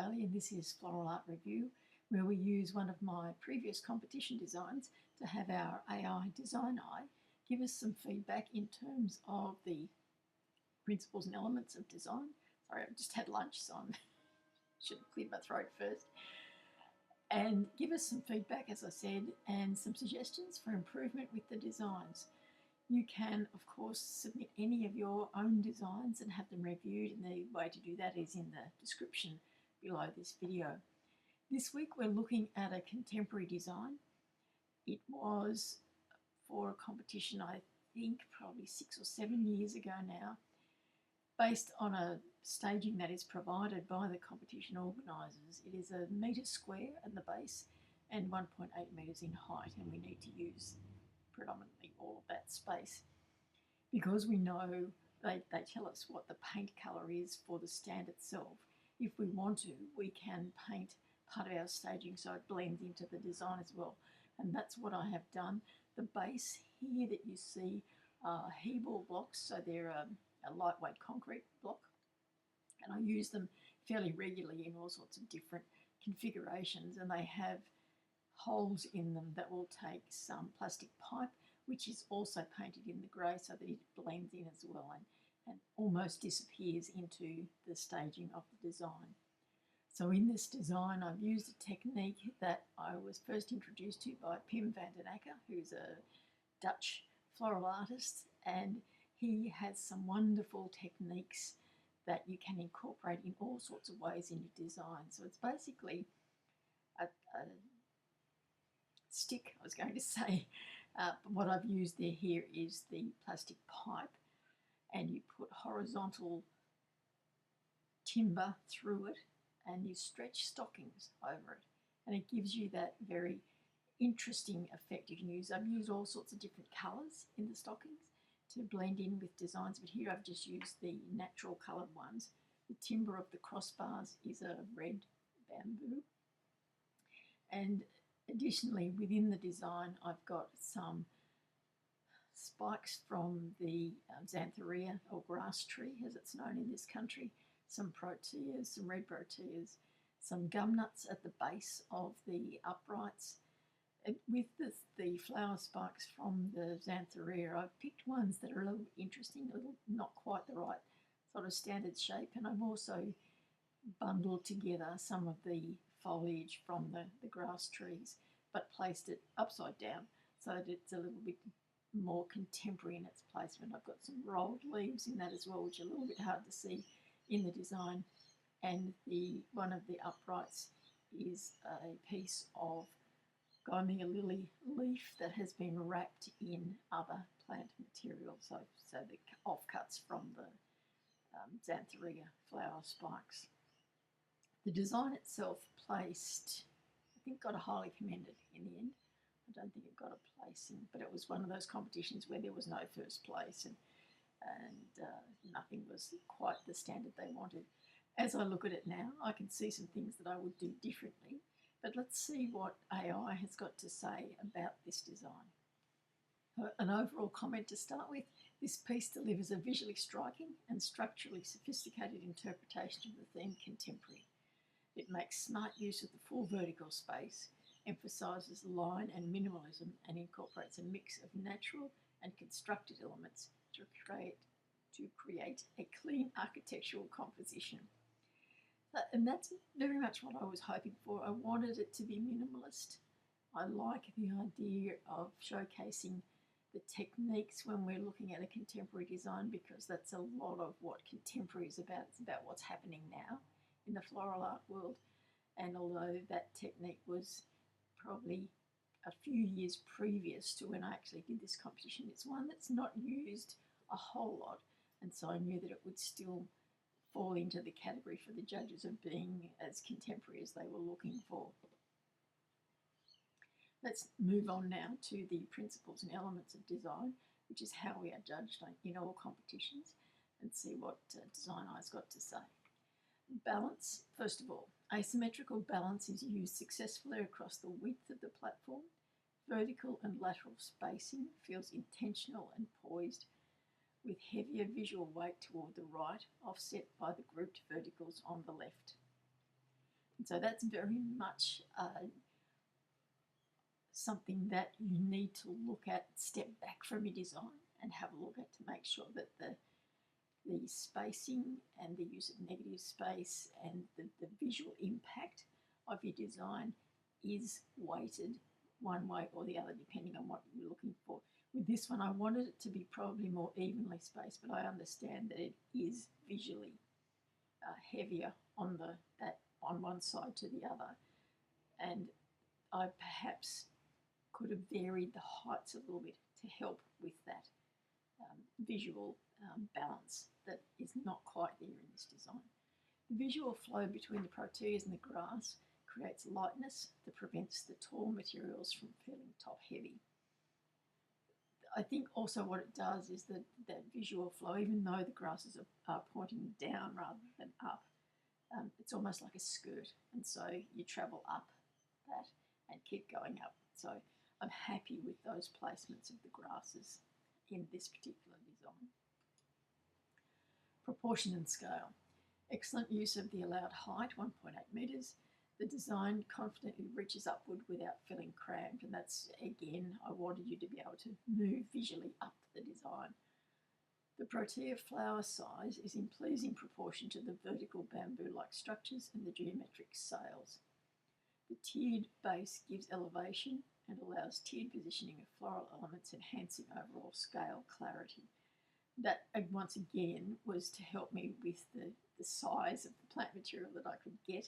Australia, and this is Floral Art Review, where we use one of my previous competition designs to have our AI DesignEye give us some feedback in terms of the principles and elements of design. Sorry, I've just had lunch, so I should have cleared my throat first. And give us some feedback, as I said, and some suggestions for improvement with the designs. You can, of course, submit any of your own designs and have them reviewed, and the way to do that is in the description below this video. This week we're looking at a contemporary design. It was for a competition, I think probably 6 or 7 years ago now, based on a staging that is provided by the competition organisers. It is a metre square at the base and 1.8 metres in height, and we need to use predominantly all of that space because we know they tell us what the paint colour is for the stand itself. If we want to, we can paint part of our staging so it blends into the design as well, and that's what I have done. The base here that you see are Hebel blocks, so they're a lightweight concrete block, and I use them fairly regularly in all sorts of different configurations, and they have holes in them that will take some plastic pipe, which is also painted in the grey so that it blends in as well and almost disappears into the staging of the design. So in this design I've used a technique that I was first introduced to by Pim van den Akker, who's a Dutch floral artist, and he has some wonderful techniques that you can incorporate in all sorts of ways in your design. So it's basically a stick, I was going to say, but what I've used there here is the plastic pipe, and you put horizontal timber through it and you stretch stockings over it, and it gives you that very interesting effect you can use. I've used all sorts of different colours in the stockings to blend in with designs, but here I've just used the natural coloured ones. The timber of the crossbars is a red bamboo, and additionally within the design I've got some spikes from the xanthorrhea, or grass tree as it's known in this country, some proteas, some red proteas, some gum nuts at the base of the uprights. With the flower spikes from the xanthorrhea, I've picked ones that are a little interesting, a little not quite the right sort of standard shape, and I've also bundled together some of the foliage from the grass trees but placed it upside down so that it's a little bit more contemporary in its placement. I've got some rolled leaves in that as well, which are a little bit hard to see in the design, and one of the uprights is a piece of Gymea lily leaf that has been wrapped in other plant material, so the offcuts from the xanthorrhea flower spikes. The design itself placed, I think, got a highly commended in the end. I don't think it got a placing, but it was one of those competitions where there was no first place and nothing was quite the standard they wanted. As I look at it now, I can see some things that I would do differently, but let's see what AI has got to say about this design. An overall comment to start with: this piece delivers a visually striking and structurally sophisticated interpretation of the theme contemporary. It makes smart use of the full vertical space, emphasises line and minimalism, and incorporates a mix of natural and constructed elements to create a clean architectural composition. And that's very much what I was hoping for. I wanted it to be minimalist. I like the idea of showcasing the techniques when we're looking at a contemporary design, because that's a lot of what contemporary is about. It's about what's happening now in the floral art world. And although that technique was probably a few years previous to when I actually did this competition, it's one that's not used a whole lot, and so I knew that it would still fall into the category for the judges of being as contemporary as they were looking for. Let's move on now to the principles and elements of design, which is how we are judged in all competitions, and see what DesignEye's got to say. Balance, first of all. Asymmetrical balance is used successfully across the width of the platform. Vertical and lateral spacing feels intentional and poised, with heavier visual weight toward the right, offset by the grouped verticals on the left. And so that's very much something that you need to look at, step back from your design and have a look at to make sure that the spacing and the use of negative space and the visual impact of your design is weighted one way or the other depending on what you're looking for. With this one, I wanted it to be probably more evenly spaced, but I understand that it is visually heavier on on one side to the other, and I perhaps could have varied the heights a little bit to help with that visual balance that is not quite there in this design. The visual flow between the proteas and the grass creates lightness that prevents the tall materials from feeling top heavy. I think also what it does is that visual flow, even though the grasses are pointing down rather than up, it's almost like a skirt, and so you travel up that and keep going up. So I'm happy with those placements of the grasses in this particular design. Proportion and scale. Excellent use of the allowed height, 1.8 metres. The design confidently reaches upward without feeling cramped, and that's, again, I wanted you to be able to move visually up the design. The protea flower size is in pleasing proportion to the vertical bamboo-like structures and the geometric sails. The tiered base gives elevation and allows tiered positioning of floral elements, enhancing overall scale clarity. That, once again, was to help me with the size of the plant material that I could get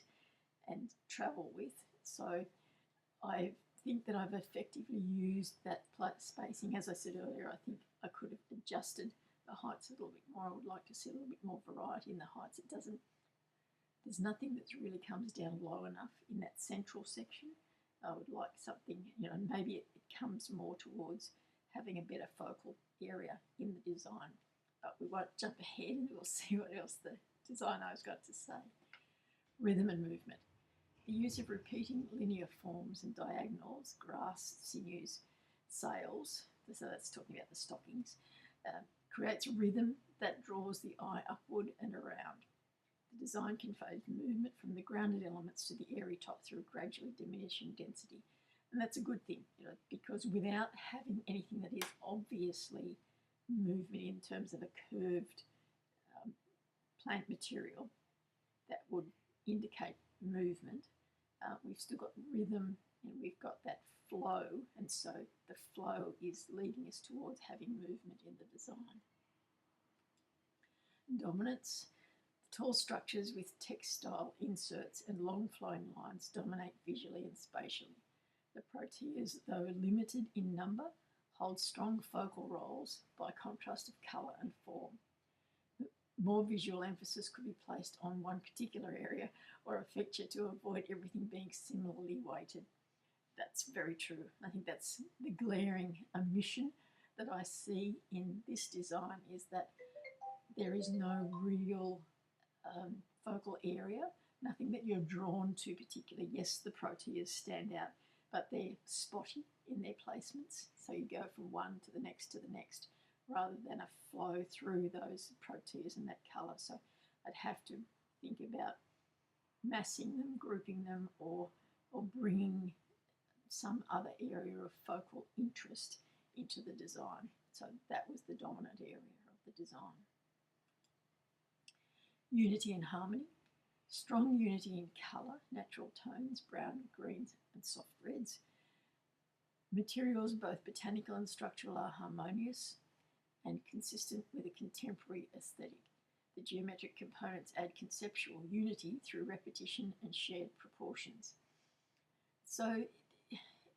and travel with. So I think that I've effectively used that spacing. As I said earlier, I think I could have adjusted the heights a little bit more. I would like to see a little bit more variety in the heights. There's nothing that really comes down low enough in that central section. I would like something, maybe it comes more towards having a better focal area in the design. But we won't jump ahead and we'll see what else the DesignEye's got to say. Rhythm and movement. The use of repeating linear forms and diagonals, grass, sinews, sails, so that's talking about the stockings, creates a rhythm that draws the eye upward and around. The design conveys movement from the grounded elements to the airy top through gradually diminishing density. And that's a good thing, because without having anything that is obviously movement in terms of a curved plant material that would indicate movement, we've still got rhythm and we've got that flow, and so the flow is leading us towards having movement in the design. Dominance. Tall structures with textile inserts and long flowing lines dominate visually and spatially. The proteas, though limited in number, hold strong focal roles by contrast of colour and form. More visual emphasis could be placed on one particular area or a feature to avoid everything being similarly weighted. That's very true. I think that's the glaring omission that I see in this design, is that there is no real focal area, nothing that you're drawn to particularly. Yes, the proteas stand out, but they're spotty in their placements. So you go from one to the next, rather than a flow through those proteas and that colour. So I'd have to think about massing them, grouping them, or bringing some other area of focal interest into the design. So that was the dominant area of the design. Unity and harmony. Strong unity in colour, natural tones, brown, greens and soft reds. Materials, both botanical and structural, are harmonious and consistent with a contemporary aesthetic. The geometric components add conceptual unity through repetition and shared proportions. So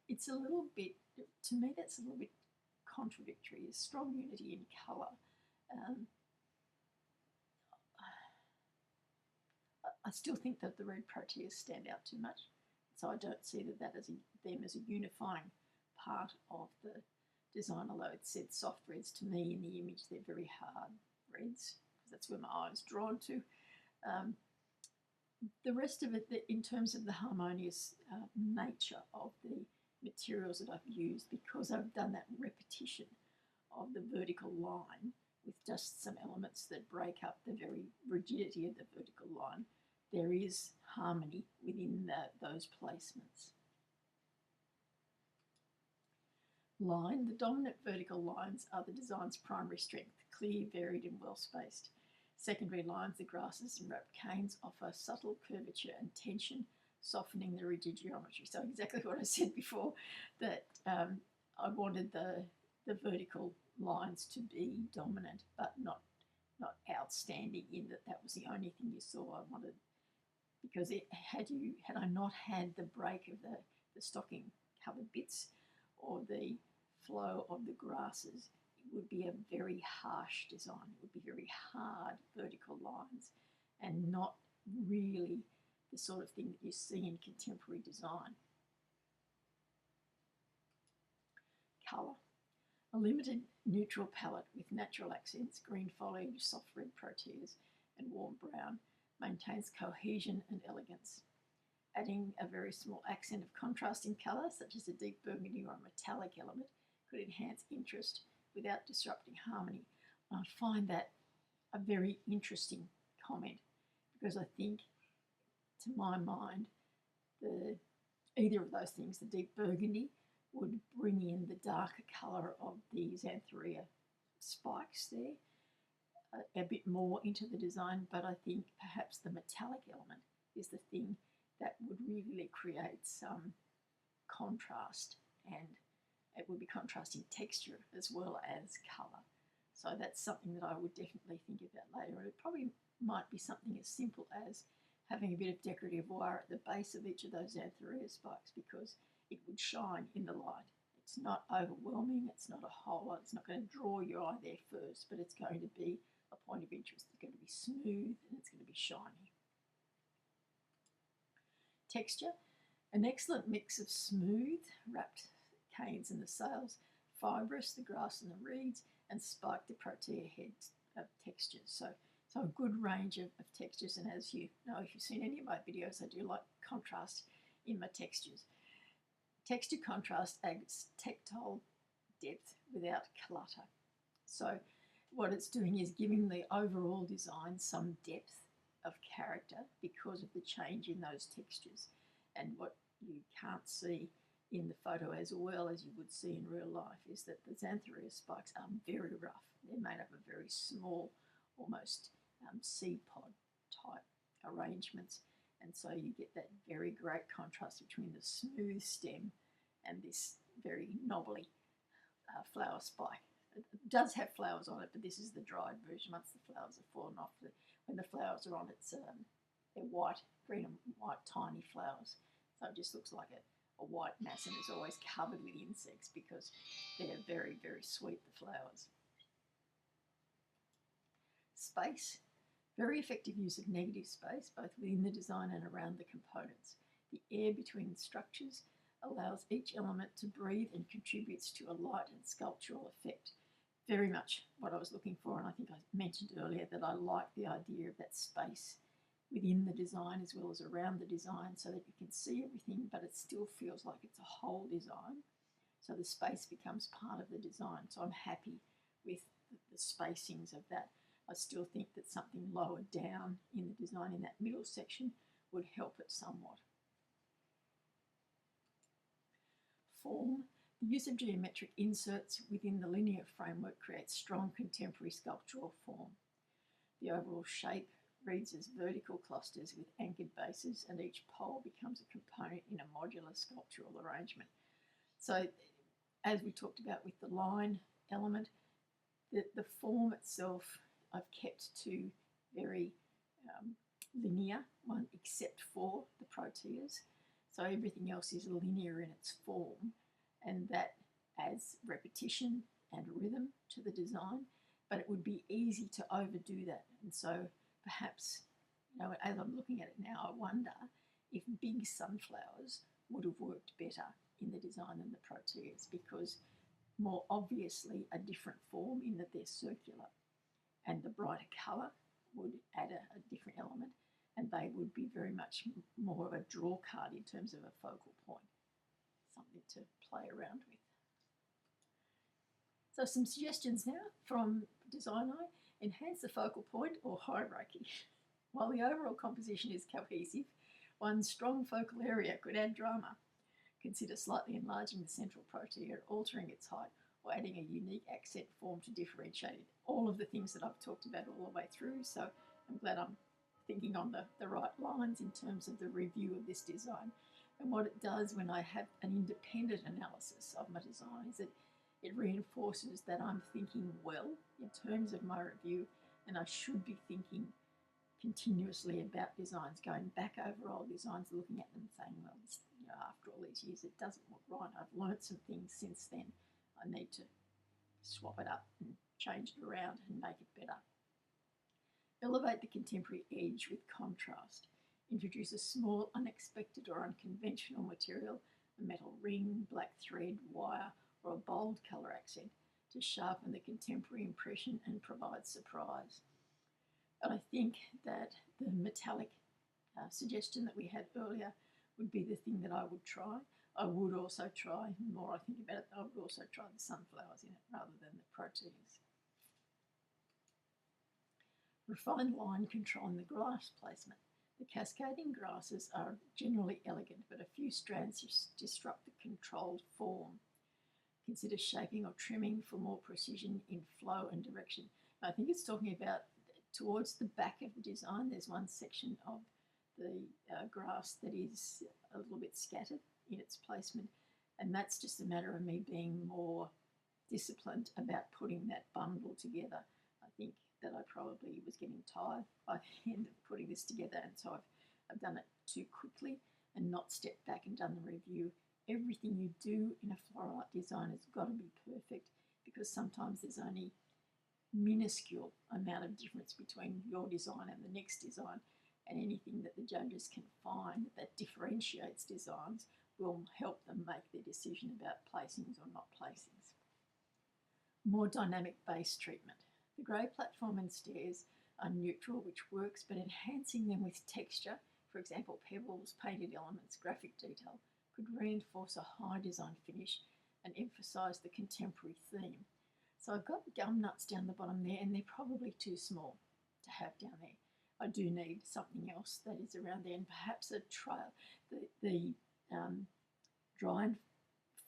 it's a little bit, to me, that's a little bit contradictory. A strong unity in colour. I still think that the red proteas stand out too much, so I don't see them as a unifying part of the design, although it said soft reds. To me in the image they're very hard reds, because that's where my eye is drawn to. The rest of it, in terms of the harmonious nature of the materials that I've used, because I've done that repetition of the vertical line with just some elements that break up the very rigidity of the vertical line, there is harmony within those placements. Line. The dominant vertical lines are the design's primary strength, clear, varied and well spaced. Secondary lines, the grasses and wrapped canes, offer subtle curvature and tension, softening the rigid geometry. So exactly what I said before, that I wanted the vertical lines to be dominant, but not outstanding in that was the only thing you saw. I wanted, because had I not had the break of the stocking covered bits or the flow of the grasses, it would be a very harsh design. It would be very hard vertical lines and not really the sort of thing that you see in contemporary design. Colour. A limited neutral palette with natural accents, green foliage, soft red proteas and warm brown, maintains cohesion and elegance. Adding a very small accent of contrasting colour, such as a deep burgundy or a metallic element, could enhance interest without disrupting harmony. And I find that a very interesting comment, because I think, to my mind, either of those things, the deep burgundy would bring in the darker colour of the Xanthorrhea spikes there a bit more into the design, but I think perhaps the metallic element is the thing that would really create some contrast, and it would be contrasting texture as well as colour. So that's something that I would definitely think about later. It probably might be something as simple as having a bit of decorative wire at the base of each of those Xanthorrhea spikes, because it would shine in the light. It's not overwhelming, it's not a whole lot, it's not going to draw your eye there first, but it's going to be a point of interest. It's going to be smooth and it's going to be shiny. Texture. An excellent mix of smooth, wrapped canes in the sails, fibrous, the grass and the reeds, and spiked the protea heads of textures. So a good range of textures, and as you know, if you've seen any of my videos, I do like contrast in my textures. Texture contrast adds tactile depth without clutter. So what it's doing is giving the overall design some depth of character because of the change in those textures. And what you can't see in the photo as well as you would see in real life is that the Xanthorrhea spikes are very rough. They're made up of very small, almost seed pod type arrangements. And so you get that very great contrast between the smooth stem and this very knobbly flower spike. It does have flowers on it, but this is the dried version. Once the flowers have fallen off, when the flowers are on, they're white, green and white tiny flowers. So it just looks like a white mass, and it's always covered with insects because they're very, very sweet, the flowers. Space. Very effective use of negative space, both within the design and around the components. The air between structures allows each element to breathe and contributes to a light and sculptural effect. Very much what I was looking for, and I think I mentioned earlier that I like the idea of that space within the design as well as around the design, so that you can see everything, but it still feels like it's a whole design. So the space becomes part of the design. So I'm happy with the spacings of that. I still think that something lower down in the design, in that middle section, would help it somewhat. Form. The use of geometric inserts within the linear framework creates strong contemporary sculptural form. The overall shape reads as vertical clusters with anchored bases, and each pole becomes a component in a modular sculptural arrangement. So, as we talked about with the line element, the form itself I've kept to very linear, one except for the proteas. So everything else is linear in its form, and that adds repetition and rhythm to the design, but it would be easy to overdo that. And so perhaps, as I'm looking at it now, I wonder if big sunflowers would have worked better in the design than the proteas, because more obviously a different form in that they're circular, and the brighter colour would add a different element, and they would be very much more of a draw card in terms of a focal point, something to play around with. So some suggestions now from DesignEye. Enhance the focal point or hierarchy. While the overall composition is cohesive, One strong focal area could add drama. Consider slightly enlarging the central protea, altering its height, or adding a unique accent form to differentiate it. All of the things that I've talked about all the way through, so I'm glad I'm thinking on the right lines in terms of the review of this design. And what it does when I have an independent analysis of my design is that it reinforces that I'm thinking well in terms of my review, and I should be thinking continuously about designs, going back over old designs, looking at them and saying, well, after all these years, it doesn't look right. I've learnt some things since then. I need to swap it up and change it around and make it better. Elevate the contemporary edge with contrast. Introduce a small, unexpected or unconventional material, a metal ring, black thread, wire, or a bold colour accent to sharpen the contemporary impression and provide surprise. And I think that the metallic suggestion that we had earlier would be the thing that I would try. I would also try, the more I think about it, I would also try the sunflowers in it rather than the proteas. Refine line control in the grass placement. The cascading grasses are generally elegant, but a few strands disrupt the controlled form. Consider shaping or trimming for more precision in flow and direction. I think it's talking about towards the back of the design, there's one section of the grass that is a little bit scattered in its placement, and that's just a matter of me being more disciplined about putting that bundle together. I think that I probably was getting tired by the end of putting this together, and so I've done it too quickly and not stepped back and done the review. Everything you do in a floral art design has got to be perfect, because sometimes there's only minuscule amount of difference between your design and the next design, and anything that the judges can find that differentiates designs will help them make their decision about placings or not placings. More dynamic base treatment. The grey platform and stairs are neutral, which works, but enhancing them with texture, for example pebbles, painted elements, graphic detail, could reinforce a high design finish and emphasise the contemporary theme. So I've got gum nuts down the bottom there, and they're probably too small to have down there. I do need something else that is around there, and perhaps a trail. The dried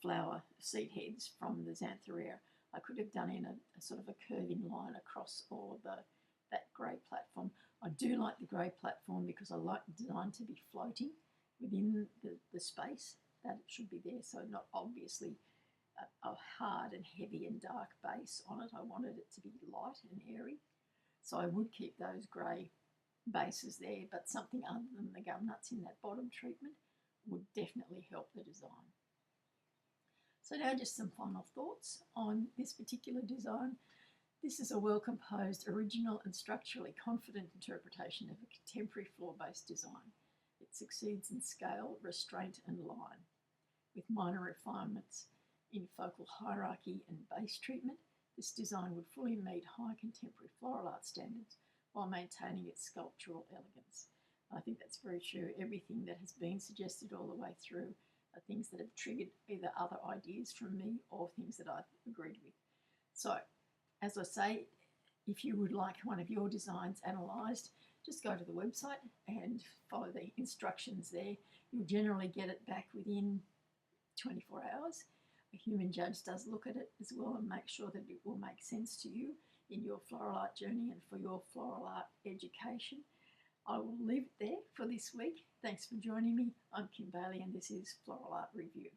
flower seed heads from the Xanthorrhea I could have done in a sort of a curving line across all of that grey platform. I do like the grey platform because I like the design to be floating within the space that it should be there, so not obviously a hard and heavy and dark base on it. I wanted it to be light and airy, so I would keep those grey bases there, but something other than the gum nuts in that bottom treatment would definitely help the design. So now just some final thoughts on this particular design. This is a well-composed, original and structurally confident interpretation of a contemporary floor-based design. It succeeds in scale, restraint and line, with minor refinements in focal hierarchy and base treatment. This design would fully meet high contemporary floral art standards while maintaining its sculptural elegance. I think that's very true. Everything that has been suggested all the way through are things that have triggered either other ideas from me or things that I've agreed with. So, as I say, if you would like one of your designs analysed, just go to the website and follow the instructions there. You'll generally get it back within 24 hours. A human judge does look at it as well and make sure that it will make sense to you in your floral art journey and for your floral art education. I will leave it there for this week. Thanks for joining me. I'm Kim Bailey and this is Floral Art Review.